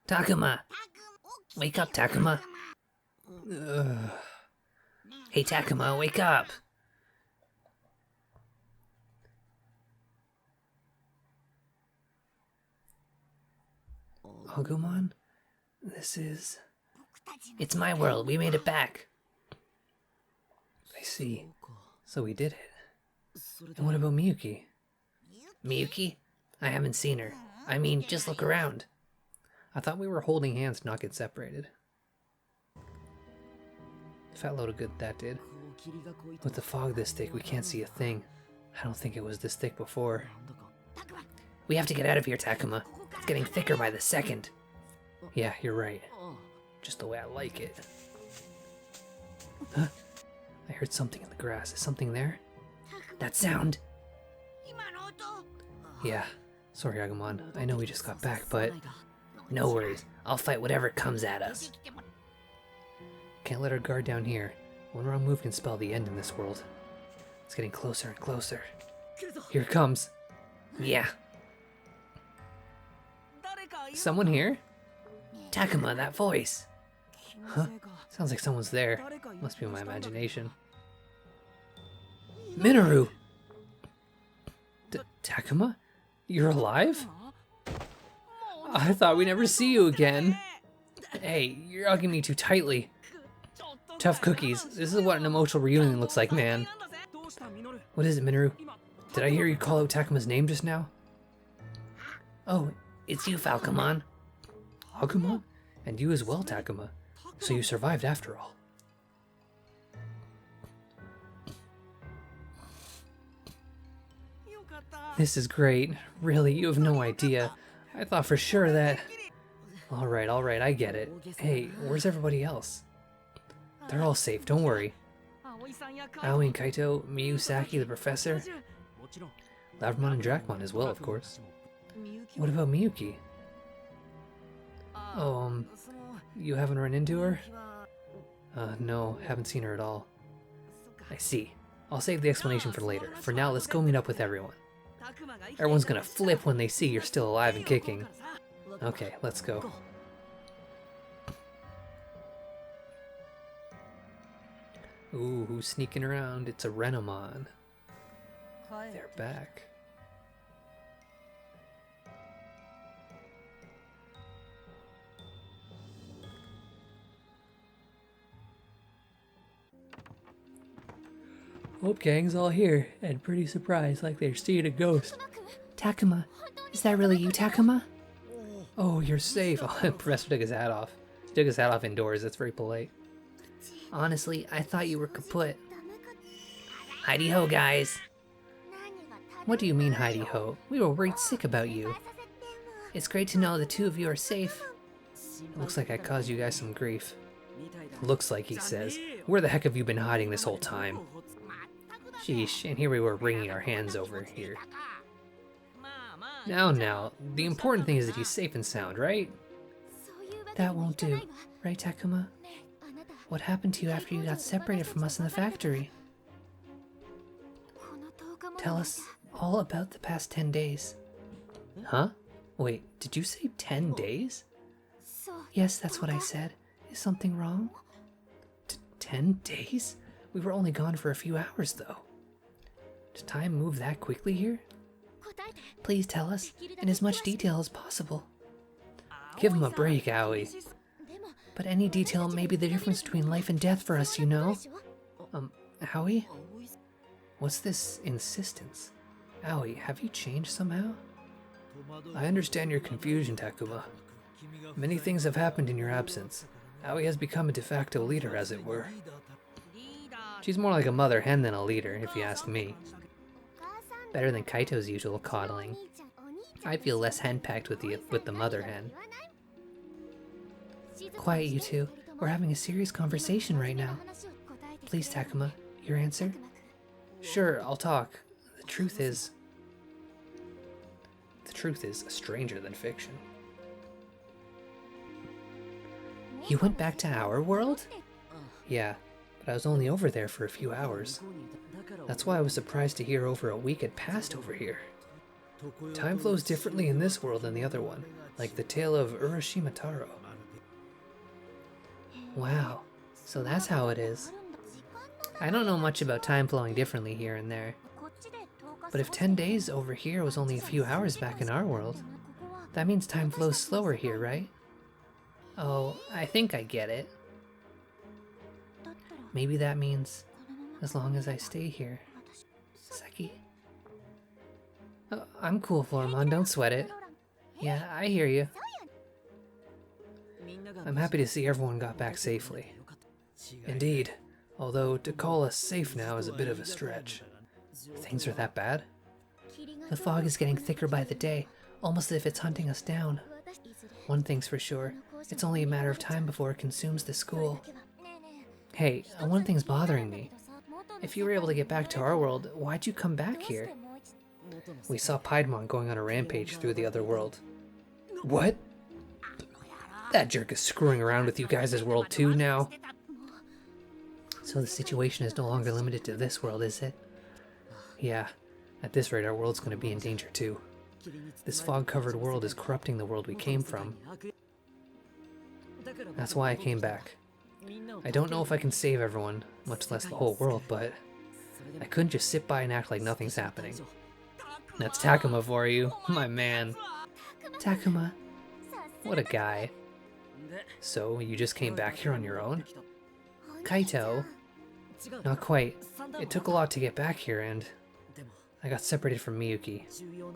Takuma! Wake up, Takuma! Ugh. Hey, Takuma, wake up! Agumon? This is... It's my world, we made it back! I see. So we did it. And what about Miyuki? Miyuki? I haven't seen her. I mean, just look around. I thought we were holding hands to not get separated. Fat load of good that did. With the fog this thick, we can't see a thing. I don't think it was this thick before. We have to get out of here, Takuma. It's getting thicker by the second. Yeah, you're right. Just the way I like it. Huh? I heard something in the grass. Is something there? That sound! Yeah. Sorry, Agumon. I know we just got back, but... No worries. I'll fight whatever comes at us. Can't let our guard down here. One wrong move can spell the end in this world. It's getting closer and closer. Here it comes. Yeah. Someone here? Takuma, that voice! Huh? Sounds like someone's there. Must be my imagination. Minoru! Takuma? You're alive? I thought we'd never see you again. Hey, you're hugging me too tightly. Tough cookies. This is what an emotional reunion looks like, man. What is it, Minoru? Did I hear you call out Takuma's name just now? Oh, it's you, Falcomon. Agumon? And you as well, Takuma. So you survived after all. This is great. Really, you have no idea. I thought for sure that... Alright, I get it. Hey, where's everybody else? They're all safe, don't worry. Aoi and Kaito, Miyu, Saki, the professor. Labramon and Dracmon as well, of course. What about Miyuki? Oh, you haven't run into her? No, haven't seen her at all. I see. I'll save the explanation for later. For now, let's go meet up with everyone. Everyone's gonna flip when they see you're still alive and kicking. Okay, let's go. Ooh, who's sneaking around? It's a Renamon. They're back. Hope gang's all here, and pretty surprised like they're seeing a ghost. Takuma, is that really you, Takuma? Oh, you're safe. Oh, the professor took his hat off. He took his hat off indoors, that's very polite. Honestly, I thought you were kaput. Heidi-ho, guys. What do you mean, Heidi-ho? We were worried sick about you. It's great to know the two of you are safe. It looks like I caused you guys some grief. Looks like, he says. Where the heck have you been hiding this whole time? Sheesh, and here we were wringing our hands over here. Now, the important thing is that he's safe and sound, right? That won't do, right, Takuma? What happened to you after you got separated from us in the factory? Tell us all about the past 10 days. Huh? Wait, did you say 10 days? Yes, that's what I said. Is something wrong? 10 days? We were only gone for a few hours, though. Does time move that quickly here? Please tell us, in as much detail as possible. Give him a break, Aoi. But any detail may be the difference between life and death for us, you know? Aoi? What's this insistence? Aoi, have you changed somehow? I understand your confusion, Takuma. Many things have happened in your absence. Aoi has become a de facto leader, as it were. She's more like a mother hen than a leader, if you ask me. Better than Kaito's usual coddling. I feel less henpecked with the mother hen. Quiet, you two. We're having a serious conversation right now. Please, Takuma, your answer? Sure, I'll talk. The truth is, stranger than fiction. You went back to our world? Yeah, but I was only over there for a few hours. That's why I was surprised to hear over a week had passed over here. Time flows differently in this world than the other one, like the tale of Urashima Taro. Wow, so that's how it is. I don't know much about time flowing differently here and there. But if 10 days over here was only a few hours back in our world, that means time flows slower here, right? Oh, I think I get it. Maybe that means as long as I stay here. Seki? Oh, I'm cool, Floramon, don't sweat it. Yeah, I hear you. I'm happy to see everyone got back safely. Indeed, although to call us safe now is a bit of a stretch. Things are that bad? The fog is getting thicker by the day, almost as if it's hunting us down. One thing's for sure, it's only a matter of time before it consumes the school. Hey, one thing's bothering me. If you were able to get back to our world, why'd you come back here? We saw Piedmon going on a rampage through the other world. What? That jerk is screwing around with you guys' world too now. So the situation is no longer limited to this world, is it? Yeah, at this rate our world's gonna be in danger too. This fog-covered world is corrupting the world we came from. That's why I came back. I don't know if I can save everyone, much less the whole world, but I couldn't just sit by and act like nothing's happening. That's Takuma for you, my man. Takuma. What a guy. So, you just came back here on your own? Kaito? Not quite. It took a lot to get back here, and I got separated from Miyuki.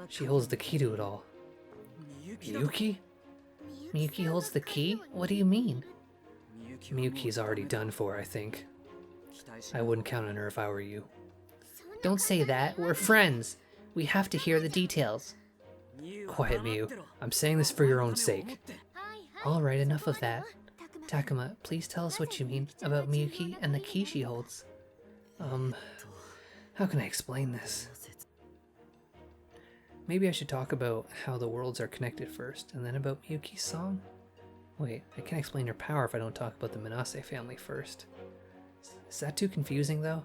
She holds the key to it all. Miyuki? Miyuki holds the key? What do you mean? Miyuki's already done for, I think. I wouldn't count on her if I were you. Don't say that. We're friends. We have to hear the details. Quiet, Miyu. I'm saying this for your own sake. Alright, enough of that. Takuma, please tell us what you mean about Miyuki and the key she holds. How can I explain this? Maybe I should talk about how the worlds are connected first, and then about Miyuki's song? Wait, I can't explain her power if I don't talk about the Minase family first. Is that too confusing, though?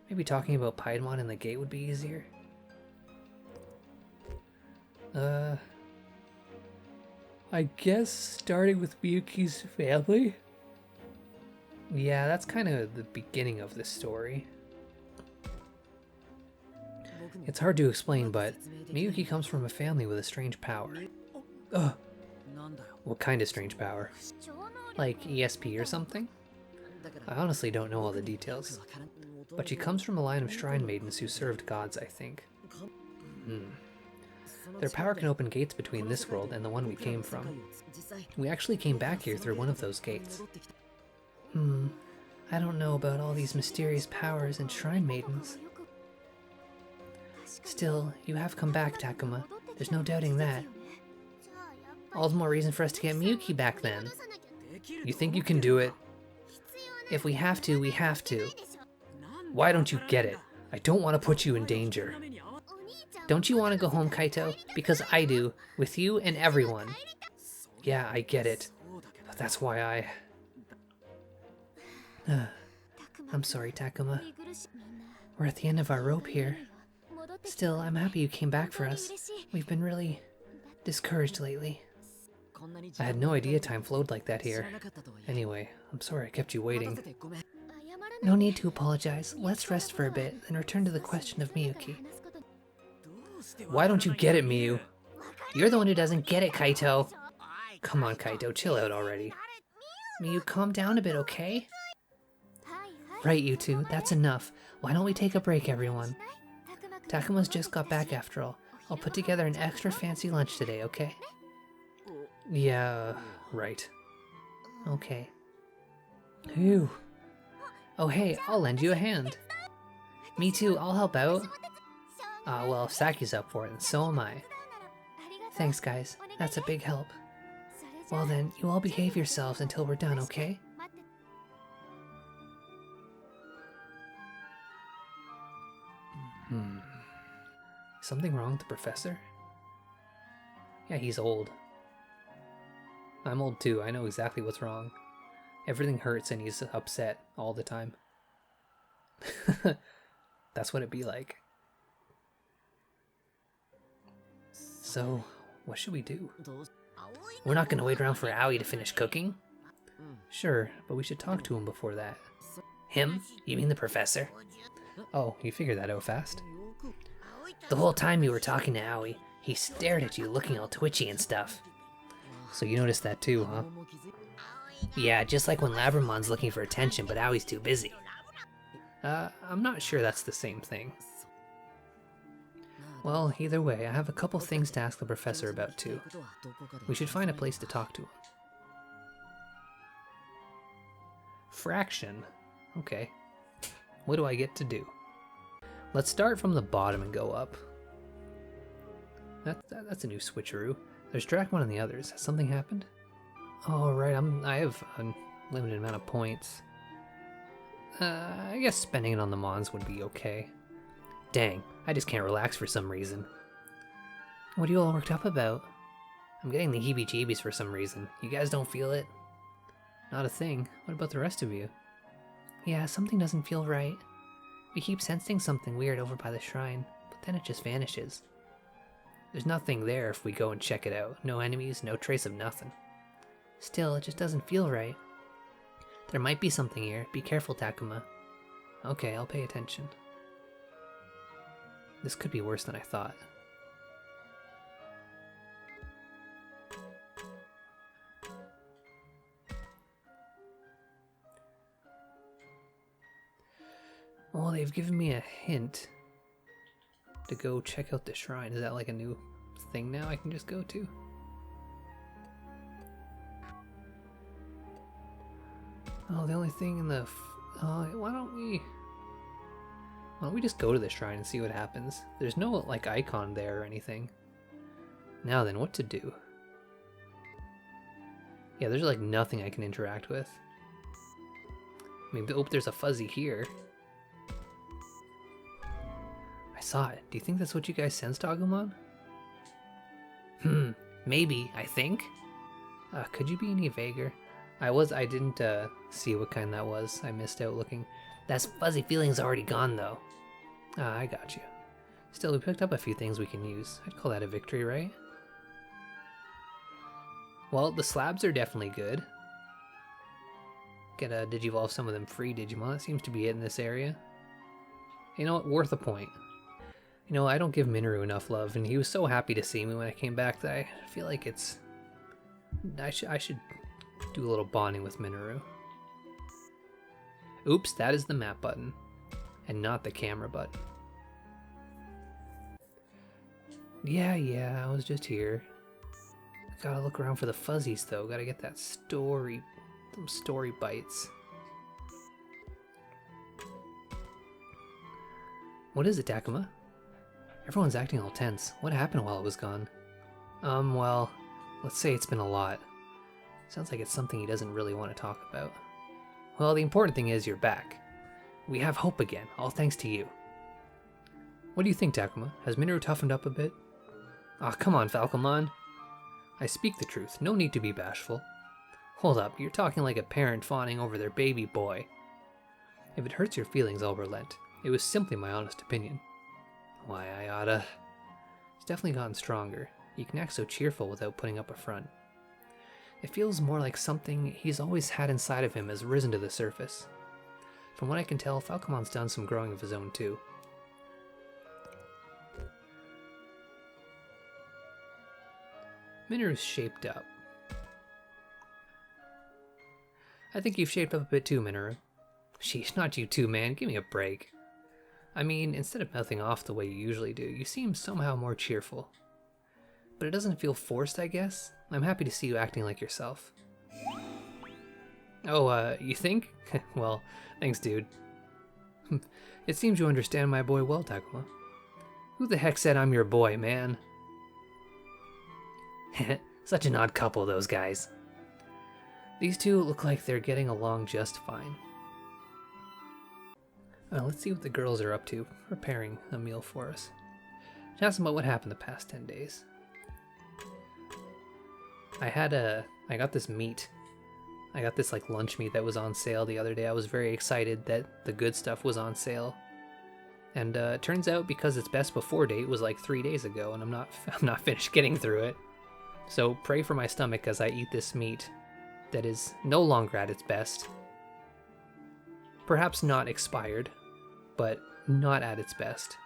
Maybe talking about Piedmon and the gate would be easier? I guess starting with Miyuki's family? Yeah, that's kind of the beginning of this story. It's hard to explain, but Miyuki comes from a family with a strange power. Ugh. What kind of strange power? Like ESP or something? I honestly don't know all the details. But she comes from a line of shrine maidens who served gods, I think. Their power can open gates between this world and the one we came from. We actually came back here through one of those gates. I don't know about all these mysterious powers and shrine maidens. Still, you have come back, Takuma. There's no doubting that. All the more reason for us to get Miyuki back then. You think you can do it? If we have to, we have to. Why don't you get it? I don't want to put you in danger. Don't you want to go home, Kaito? Because I do, with you and everyone. Yeah, I get it. But that's why I'm sorry, Takuma. We're at the end of our rope here. Still, I'm happy you came back for us. We've been really discouraged lately. I had no idea time flowed like that here. Anyway, I'm sorry I kept you waiting. No need to apologize. Let's rest for a bit, then return to the question of Miyuki. Why don't you get it, Miyu? You're the one who doesn't get it, Kaito. Come on, Kaito, chill out already. Miyu, calm down a bit, okay? Right, you two, that's enough. Why don't we take a break, everyone? Takuma's just got back after all. I'll put together an extra fancy lunch today, okay? Yeah, right. Okay. Phew. Oh hey, I'll lend you a hand. Me too, I'll help out. Well, if Saki's up for it, then so am I. Thanks, guys. That's a big help. Well then, you all behave yourselves until we're done, okay? Something wrong with the professor? Yeah, he's old. I'm old too, I know exactly what's wrong. Everything hurts and he's upset all the time. That's what it'd be like. So, what should we do? We're not gonna wait around for Aoi to finish cooking? Sure, but we should talk to him before that. Him? You mean the professor? Oh, you figured that out fast. The whole time you were talking to Aoi, he stared at you looking all twitchy and stuff. So you noticed that too, huh? Yeah, just like when Labramon's looking for attention, but Aoi's too busy. I'm not sure that's the same thing. Well, either way, I have a couple things to ask the professor about too. We should find a place to talk to him. Fraction. Okay. What do I get to do? Let's start from the bottom and go up. That's a new switcheroo. There's Dracmon and the others. Has something happened? Oh, right, I have a limited amount of points. I guess spending it on the Mons would be okay. Dang, I just can't relax for some reason. What are you all worked up about? I'm getting the heebie-jeebies for some reason. You guys don't feel it? Not a thing. What about the rest of you? Yeah, something doesn't feel right. We keep sensing something weird over by the shrine, but then it just vanishes. There's nothing there if we go and check it out. No enemies, no trace of nothing. Still, it just doesn't feel right. There might be something here. Be careful, Takuma. Okay, I'll pay attention. This could be worse than I thought. Well, they've given me a hint to go check out the shrine. Is that like a new thing now I can just go to? Oh, the only thing in the... why don't we just go to the shrine and see what happens? There's no, like, icon there or anything. Now then, what to do? Yeah, there's, like, nothing I can interact with. I mean, oh, there's a fuzzy here. I saw it. Do you think that's what you guys sensed, Agumon? Maybe, I think. Could you be any vaguer? I didn't see what kind that was. I missed out looking. That fuzzy feeling's already gone, though. I got you. Still, we picked up a few things we can use. I'd call that a victory, right? Well, the slabs are definitely good. Get digivolve some of them free Digimon. That seems to be it in this area. You know what? Worth a point. You know, I don't give Minoru enough love, and he was so happy to see me when I came back that I feel like it's... I should do a little bonding with Minoru. Oops, that is the map button, and not the camera button. Yeah, I was just here. Gotta look around for the fuzzies, though. Gotta get that story, some story bites. What is it, Takuma? Everyone's acting all tense. What happened while I was gone? Well, let's say it's been a lot. Sounds like it's something he doesn't really want to talk about. Well, the important thing is you're back. We have hope again, all thanks to you. What do you think, Takuma? Has Minoru toughened up a bit? Ah, come on, Falcomon. I speak the truth, no need to be bashful. Hold up, you're talking like a parent fawning over their baby boy. If it hurts your feelings, I'll relent. It was simply my honest opinion. Why, I oughta... He's definitely gotten stronger. He can act so cheerful without putting up a front. It feels more like something he's always had inside of him has risen to the surface. From what I can tell, Falcomon's done some growing of his own too. Minoru's shaped up. I think you've shaped up a bit too, Minoru. Sheesh, not you too, man. Give me a break. I mean, instead of mouthing off the way you usually do, you seem somehow more cheerful. But it doesn't feel forced, I guess. I'm happy to see you acting like yourself. Oh, you think? Well, thanks, dude. It seems you understand my boy well, Takuma. Who the heck said I'm your boy, man? Such an odd couple, those guys. These two look like they're getting along just fine. Well, let's see what the girls are up to, preparing a meal for us. Ask them about what happened the past 10 days. I got this meat. I got this like lunch meat that was on sale the other day. I was very excited that the good stuff was on sale. And turns out because its best before date was like 3 days ago, and I'm not finished getting through it. So pray for my stomach as I eat this meat that is no longer at its best. Perhaps not expired, but not at its best.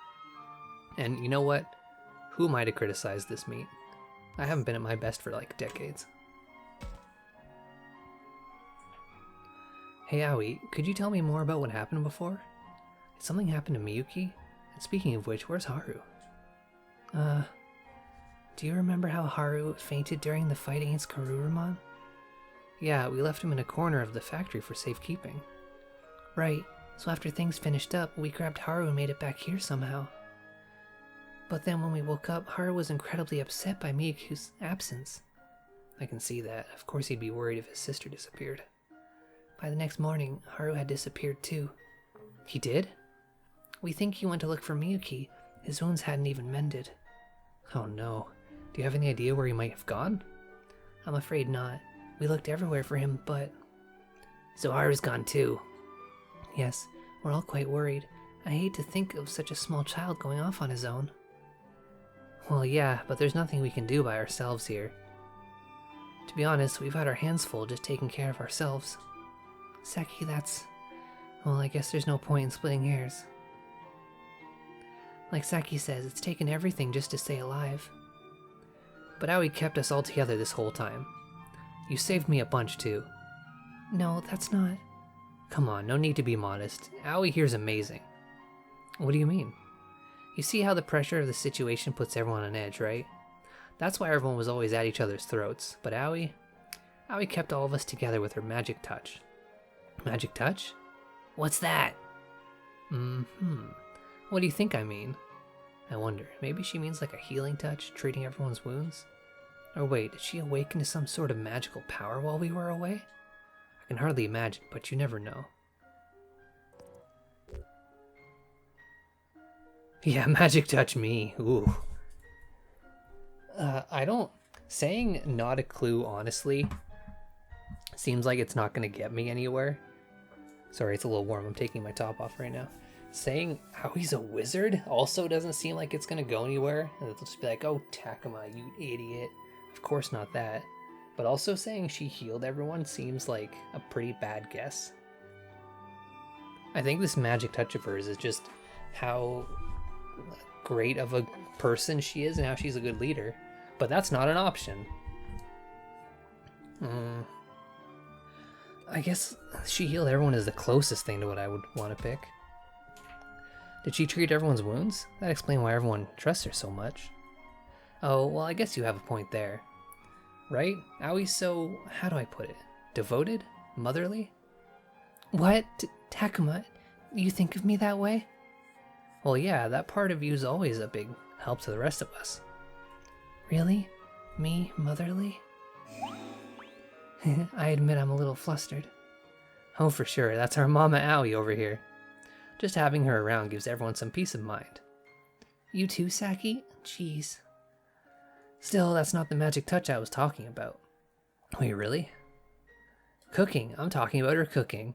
And you know what? Who am I to criticize this meat? I haven't been at my best for like decades. Hey Aoi, could you tell me more about what happened before? Did something happen to Miyuki? And speaking of which, where's Haru? Do you remember how Haru fainted during the fight against Karurumon? Yeah, we left him in a corner of the factory for safekeeping. Right, so after things finished up, we grabbed Haru and made it back here somehow. But then when we woke up, Haru was incredibly upset by Miyuki's absence. I can see that. Of course he'd be worried if his sister disappeared. By the next morning, Haru had disappeared too. He did? We think he went to look for Miyuki. His wounds hadn't even mended. Oh no. Do you have any idea where he might have gone? I'm afraid not. We looked everywhere for him, but... So Haru's gone too. Yes, we're all quite worried. I hate to think of such a small child going off on his own. Well, yeah, but there's nothing we can do by ourselves here. To be honest, we've had our hands full just taking care of ourselves. Saki, that's... Well, I guess there's no point in splitting hairs. Like Saki says, it's taken everything just to stay alive. But Aoi kept us all together this whole time. You saved me a bunch too. No, that's not... Come on, no need to be modest. Aoi here's amazing. What do you mean? You see how the pressure of the situation puts everyone on edge, right? That's why everyone was always at each other's throats. But Aoi kept all of us together with her magic touch. Magic touch? What's that? What do you think I mean? I wonder, maybe she means like a healing touch, treating everyone's wounds? Or wait, did she awaken to some sort of magical power while we were away? I can hardly imagine, but you never know. Yeah, magic touch me. Ooh. Saying not a clue, honestly, seems like it's not going to get me anywhere. Sorry, it's a little warm. I'm taking my top off right now. Saying how he's a wizard also doesn't seem like it's going to go anywhere. And it'll just be like, oh, Takuma, you idiot. Of course not that. But also saying she healed everyone seems like a pretty bad guess. I think this magic touch of hers is just how great of a person she is and how she's a good leader. But that's not an option. I guess she healed everyone is the closest thing to what I would want to pick. Did she treat everyone's wounds? That explains why everyone trusts her so much. Oh, well, I guess you have a point there. Right? Aoi's so, how do I put it? Devoted? Motherly? What? Takuma, you think of me that way? Well, yeah, that part of you is always a big help to the rest of us. Really? Me, motherly? I admit I'm a little flustered. Oh, for sure, that's our Mama Aoi over here. Just having her around gives everyone some peace of mind. You too, Saki? Jeez. Still, that's not the magic touch I was talking about. Wait, really? Cooking. I'm talking about her cooking.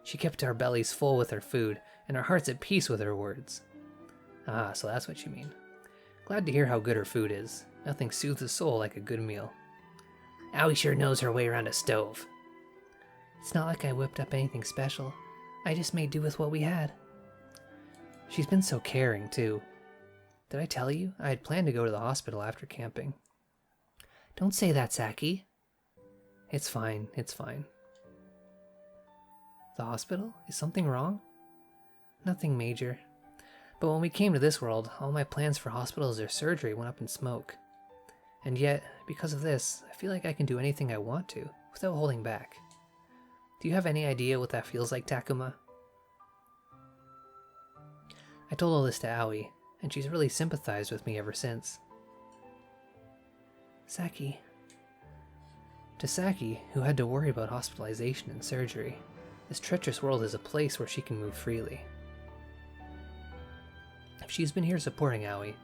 She kept our bellies full with her food, and our hearts at peace with her words. Ah, so that's what you mean. Glad to hear how good her food is. Nothing soothes the soul like a good meal. Aoi sure knows her way around a stove. It's not like I whipped up anything special. I just made do with what we had. She's been so caring, too. Did I tell you? I had planned to go to the hospital after camping. Don't say that, Saki. It's fine, it's fine. The hospital? Is something wrong? Nothing major. But when we came to this world, all my plans for hospitals or surgery went up in smoke. And yet, because of this, I feel like I can do anything I want to, without holding back. Do you have any idea what that feels like, Takuma? I told all this to Aoi, and she's really sympathized with me ever since. Saki. To Saki, who had to worry about hospitalization and surgery, this treacherous world is a place where she can move freely. If she's been here supporting Aoi,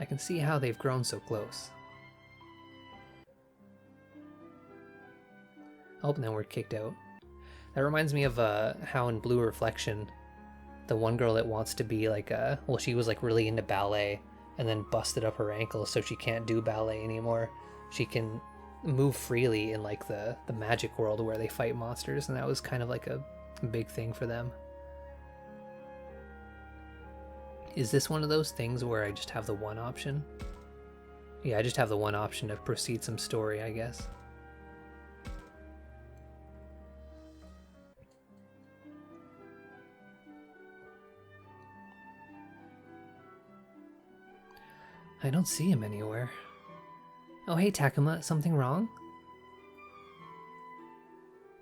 I can see how they've grown so close. Oh, and then we're kicked out. That reminds me of how in Blue Reflection, The one girl that wants to be like well, she was like really into ballet and then busted up her ankle, so she can't do ballet anymore. She can move freely in like the magic world where they fight monsters, and that was kind of like a big thing for them. Is this one of those things where I just have the one option? Yeah, I just have the one option to proceed some story, I guess. I don't see him anywhere. Oh, hey Takuma, something wrong?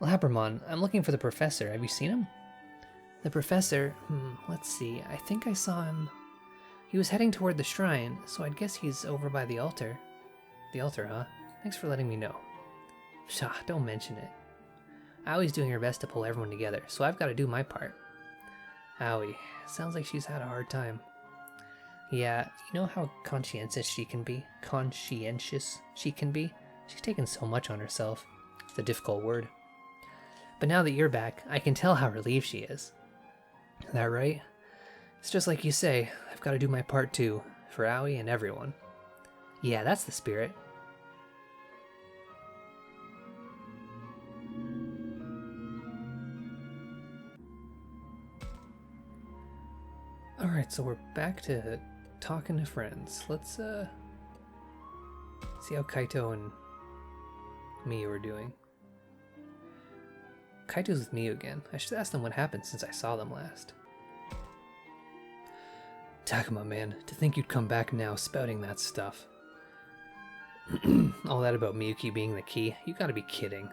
Labramon, I'm looking for the professor. Have you seen him? The professor? Let's see. I think I saw him. He was heading toward the shrine, so I'd guess he's over by the altar. The altar, huh? Thanks for letting me know. Pshaw, don't mention it. Aoi's doing her best to pull everyone together, so I've got to do my part. Aoi, sounds like she's had a hard time. Yeah, you know how conscientious she can be? She's taken so much on herself. It's a difficult word. But now that you're back, I can tell how relieved she is. That right? It's just like you say, I've got to do my part too, for Aoi and everyone. Yeah, that's the spirit. Alright, so we're back to talking to friends. Let's see how Kaito and Miyu are doing. Kaito's with Miyu again. I should ask them what happened since I saw them last. Takuma, man, to think you'd come back now spouting that stuff. All that about Miyuki being the key, you gotta be kidding.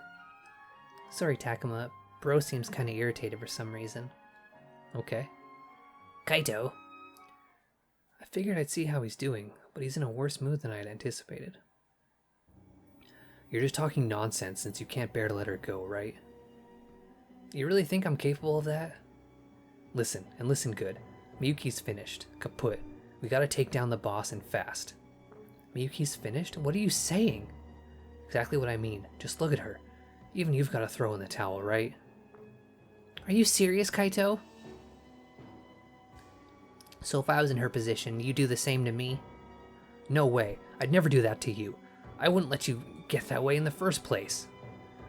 Sorry, Takuma. Bro seems kinda irritated for some reason. Okay. Kaito! I figured I'd see how he's doing, but he's in a worse mood than I had anticipated. You're just talking nonsense since you can't bear to let her go, right? You really think I'm capable of that? Listen, and listen good. Miyuki's finished. Kaput. We gotta take down the boss and fast. Miyuki's finished? What are you saying? Exactly what I mean. Just look at her. Even you've gotta throw in the towel, right? Are you serious, Kaito? So if I was in her position, you'd do the same to me? No way. I'd never do that to you. I wouldn't let you get that way in the first place.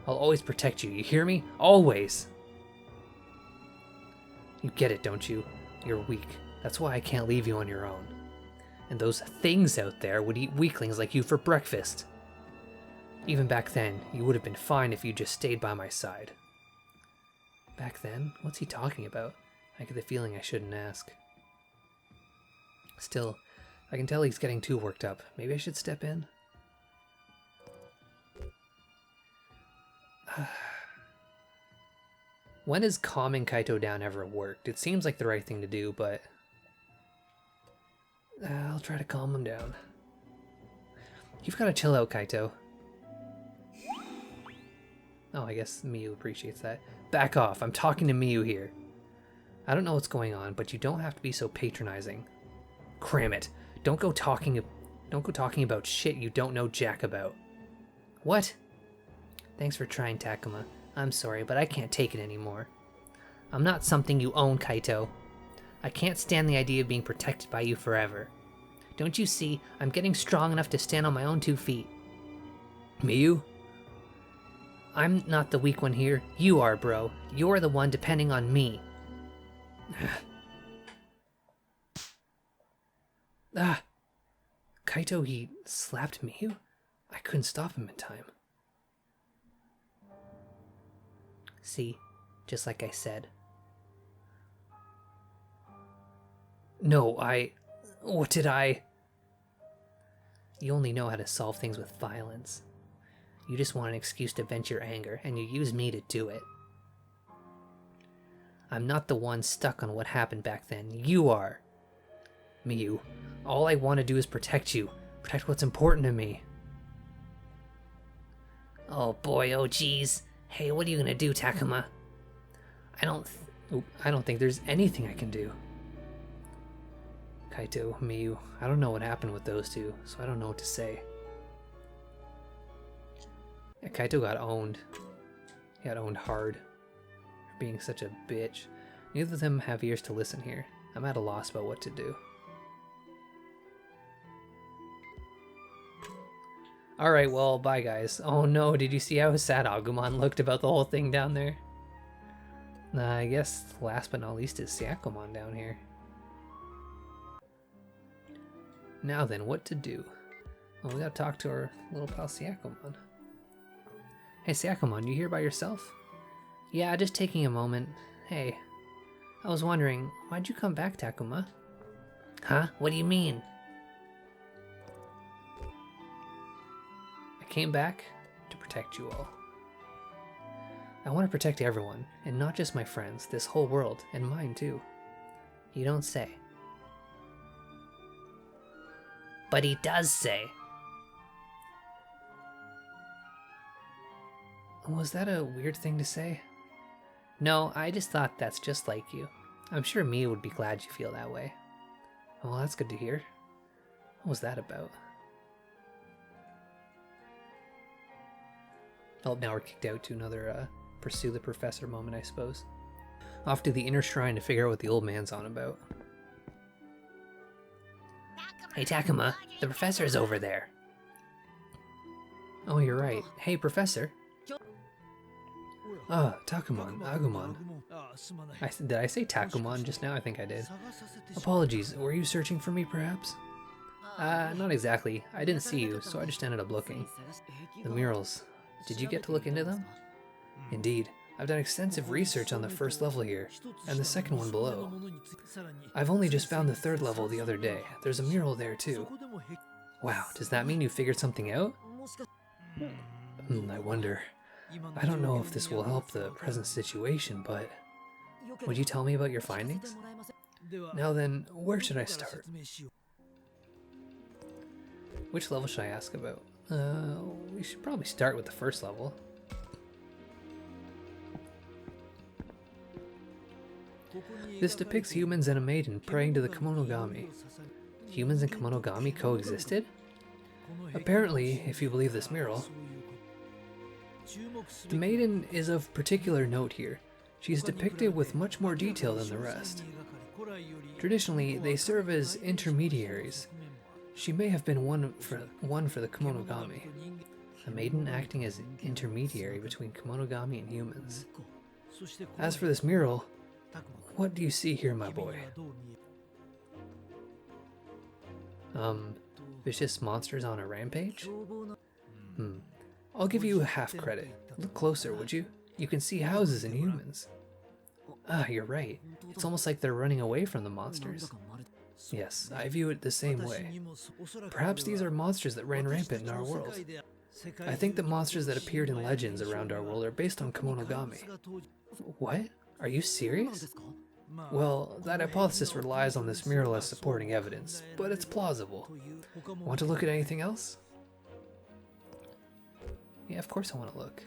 I'll always protect you, you hear me? Always! You get it, don't you? You're weak. That's why I can't leave you on your own. And those things out there would eat weaklings like you for breakfast. Even back then, you would have been fine if you just stayed by my side. Back then? What's he talking about? I get the feeling I shouldn't ask. Still, I can tell he's getting too worked up. Maybe I should step in? When has calming Kaito down ever worked? It seems like the right thing to do, but I'll try to calm him down. You've got to chill out, Kaito. Oh, I guess Miyu appreciates that. Back off, I'm talking to Miyu here. I don't know what's going on, but you don't have to be so patronizing. Cram it. Don't go talking about shit you don't know jack about. What? Thanks for trying, Takuma. I'm sorry, but I can't take it anymore. I'm not something you own, Kaito. I can't stand the idea of being protected by you forever. Don't you see, I'm getting strong enough to stand on my own 2 feet. Miyu? I'm not the weak one here. You are, bro. You're the one depending on me. Kaito, he slapped Miyu? I couldn't stop him in time. See, just like I said. No, what did I? You only know how to solve things with violence. You just want an excuse to vent your anger, and you use me to do it. I'm not the one stuck on what happened back then. You are. Miyu, all I want to do is protect you. Protect what's important to me. Oh boy, oh geez. Hey, what are you gonna do, Takuma? I don't think there's anything I can do. Kaito, Miyu, I don't know what happened with those two, so I don't know what to say. Yeah, Kaito got owned. He got owned hard for being such a bitch. Neither of them have ears to listen here. I'm at a loss about what to do. Alright, well, bye guys. Oh no, did you see how sad Agumon looked about the whole thing down there? I guess last but not least is Syakomon down here. Now then, what to do? Well, we gotta talk to our little pal Syakomon. Hey Syakomon, you here by yourself? Yeah, just taking a moment. Hey, I was wondering, why'd you come back, Takuma? Huh? What do you mean? I came back to protect you all. I want to protect everyone, and not just my friends, this whole world, and mine too. You don't say. But he does say. Was that a weird thing to say? No, I just thought that's just like you. I'm sure Mia would be glad you feel that way. Well, that's good to hear. What was that about? Oh, now we're kicked out to another pursue the professor moment, I suppose. Off to the inner shrine to figure out what the old man's on about. Hey Takuma, the professor is over there. Oh, you're right. Hey, professor. Ah, Takumon, Agumon. Did I say Takumon just now? I think I did. Apologies, were you searching for me perhaps? Not exactly. I didn't see you, so I just ended up looking. The murals. Did you get to look into them? Indeed. I've done extensive research on the first level here, and the second one below. I've only just found the third level the other day. There's a mural there too. Wow, does that mean you figured something out? I wonder. I don't know if this will help the present situation, but would you tell me about your findings? Now then, where should I start? Which level should I ask about? We should probably start with the first level. This depicts humans and a maiden praying to the Kemonogami. Humans and Kemonogami coexisted? Apparently, if you believe this mural. The maiden is of particular note here. She is depicted with much more detail than the rest. Traditionally, they serve as intermediaries. She may have been one for the Kemonogami. A maiden acting as an intermediary between Kemonogami and humans. As for this mural, what do you see here, my boy? Vicious monsters on a rampage? I'll give you a half credit. Look closer, would you? You can see houses and humans. Ah, you're right. It's almost like they're running away from the monsters. Yes, I view it the same way. Perhaps these are monsters that ran rampant in our world. I think the monsters that appeared in legends around our world are based on Kemonogami. What? Are you serious? Well, that hypothesis relies on this mural as supporting evidence, but it's plausible. Want to look at anything else? Yeah, of course I want to look.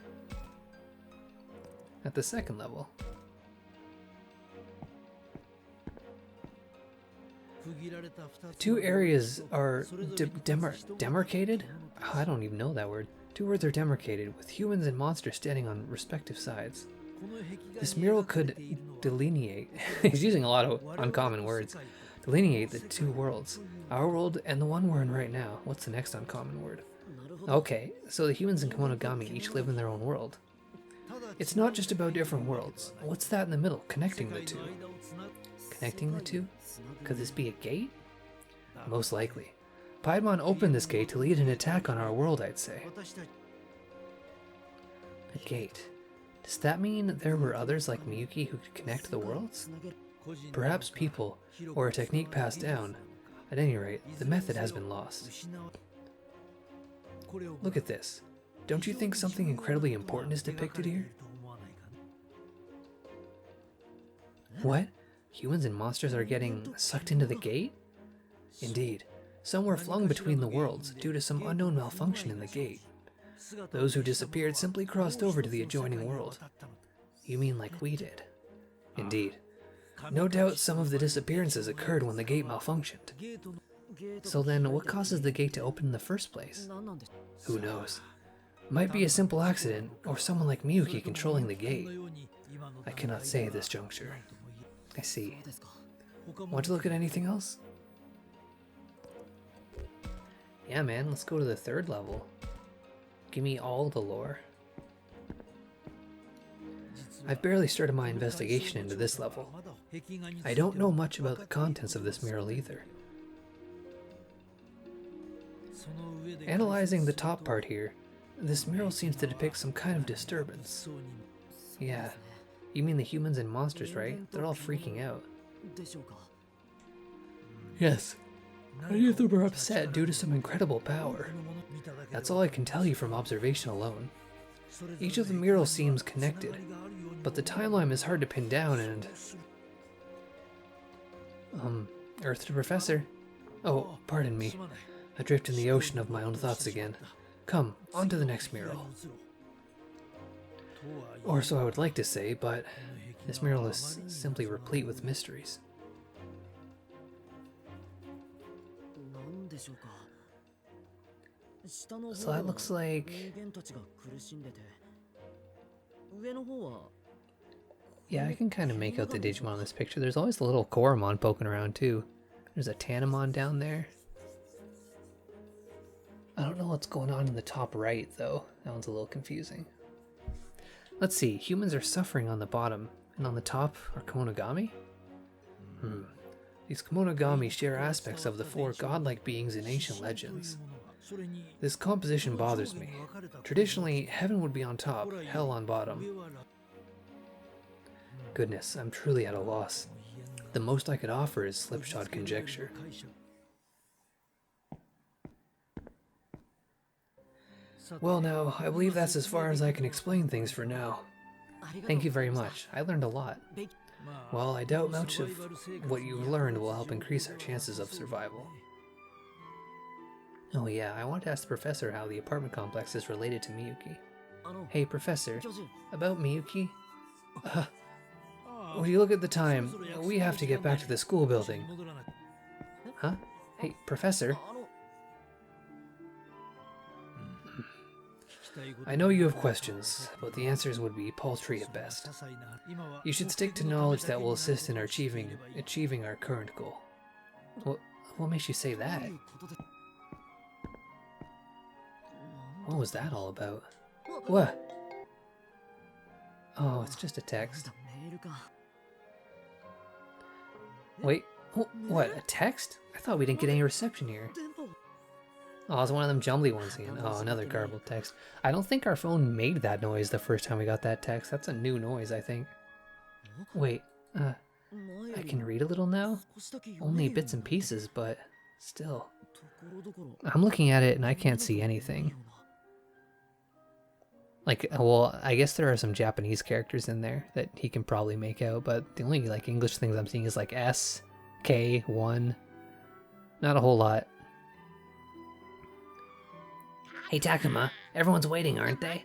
At the second level. Two areas are demarcated? I don't even know that word. Two words are demarcated, with humans and monsters standing on respective sides. This mural could delineate, he's using a lot of uncommon words, delineate the two worlds, our world and the one we're in right now. What's the next uncommon word? Okay, so the humans and Kemonogami each live in their own world. It's not just about different worlds. What's that in the middle, connecting the two? Connecting the two? Could this be a gate? Most likely. Piedmon opened this gate to lead an attack on our world, I'd say. A gate. Does that mean there were others like Miyuki who could connect the worlds? Perhaps people, or a technique passed down. At any rate, the method has been lost. Look at this. Don't you think something incredibly important is depicted here? What? Humans and monsters are getting sucked into the gate? Indeed. Some were flung between the worlds due to some unknown malfunction in the gate. Those who disappeared simply crossed over to the adjoining world. You mean like we did? Indeed. No doubt some of the disappearances occurred when the gate malfunctioned. So then, what causes the gate to open in the first place? Who knows? Might be a simple accident, or someone like Miyuki controlling the gate. I cannot say at this juncture. I see. Want to look at anything else? Yeah, man, let's go to the 3rd level. Give me all the lore. I've barely started my investigation into this level. I don't know much about the contents of this mural either. Analyzing the top part here, this mural seems to depict some kind of disturbance. Yeah, you mean the humans and monsters, right? They're all freaking out. Yes, many of them are upset due to some incredible power. That's all I can tell you from observation alone. Each of the murals seems connected, but the timeline is hard to pin down and... Earth to Professor. Oh, pardon me. Adrift in the ocean of my own thoughts again. Come, on to the next mural. Or so I would like to say, but this mural is simply replete with mysteries. So that looks like... Yeah, I can kind of make out the Digimon in this picture. There's always the little Koromon poking around too. There's a Tanamon down there. I don't know what's going on in the top right though. That one's a little confusing. Let's see, humans are suffering on the bottom, and on the top are Komonogami? These Komonogami share aspects of the 4 godlike beings in ancient legends. This composition bothers me. Traditionally, heaven would be on top, hell on bottom. Goodness, I'm truly at a loss. The most I could offer is slipshod conjecture. Well now, I believe that's as far as I can explain things for now. Thank you very much. I learned a lot. Well, I doubt much of what you've learned will help increase our chances of survival. Oh yeah, I want to ask the professor how the apartment complex is related to Miyuki. Hey professor, about Miyuki? When you look at the time, we have to get back to the school building. Huh? Hey, professor? I know you have questions, but the answers would be paltry at best. You should stick to knowledge that will assist in our achieving our current goal. What makes you say that? What was that all about? What? Oh, it's just a text. Wait, what, a text? I thought we didn't get any reception here. Oh, it's one of them jumbly ones again. Oh, another garbled text. I don't think our phone made that noise the first time we got that text. That's a new noise, I think. Wait, I can read a little now? Only bits and pieces, but still. I'm looking at it and I can't see anything. Like, well, I guess there are some Japanese characters in there that he can probably make out, but the only, like, English things I'm seeing is, like, S, K, 1. Not a whole lot. Hey, Takuma, everyone's waiting, aren't they?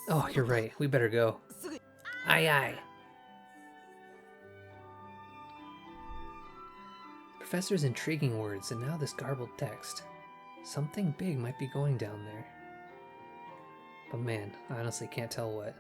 Oh, you're right. We better go. Aye, aye. Professor's intriguing words, and now this garbled text. Something big might be going down there. But man, I honestly can't tell what.